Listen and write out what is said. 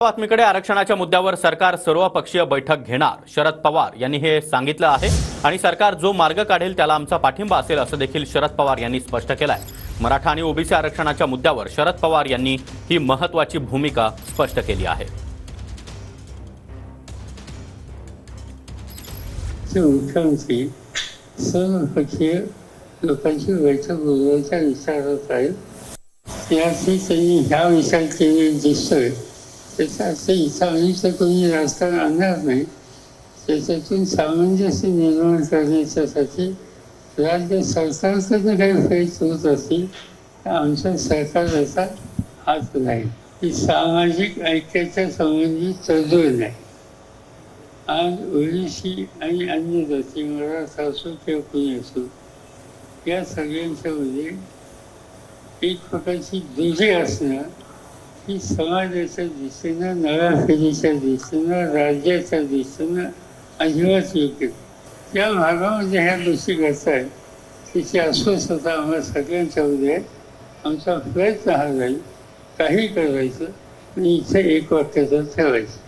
बातमीकडे आरक्षणाच्या मुद्द्यावर सरकार सर्वपक्षीय बैठक घेणार शरद पवार यांनी हे सांगितलं आहे आणि सरकार जो मार्ग काढेल त्याला आमचा पाठिंबा असेल असं देखील शरद पवार यांनी स्पष्ट केलंय। मराठा आणि ओबीसी आरक्षणाच्या मुद्द्यावर शरद पवार यांनी ही महत्त्वाची भूमिका स्पष्ट केली आहे। मुख्यमंत्री सर्वपक्षीय लोकांची बैठक बोलवायचा विचार होत आहे। याची त्यांनी ह्या विचार केले दिसतोय त्याचा इथं कोणी राजकारण आणणार नाही। त्याच्यातून सामंजस्य निर्माण करण्यासाठी राज्य सरकारकडे काही प्रयत्न होत असतील तर आमच्या सरकारचा हात नाही। ही सामाजिक ऐक्याच्या संबंधित तरतूद नाही। आज ओबीसी आणि अन्य जाती मराठा असो किंवा कोणी असो या सगळ्यांच्या मध्ये एक प्रकारची दुरी असणं ही समाजाच्या दिशेनं नव्या पिढीच्या दिशेनं राज्याच्या दिशेनं अजिबात योग्य। त्या भागामध्ये ह्या गोष्टी घडत आहेत तिची अस्वस्थता आम्हाला सगळ्यांच्या मध्ये आमचा प्रयत्न हा राहील काही करायचं आणि इथे एक वाक्याचं ठेवायचं।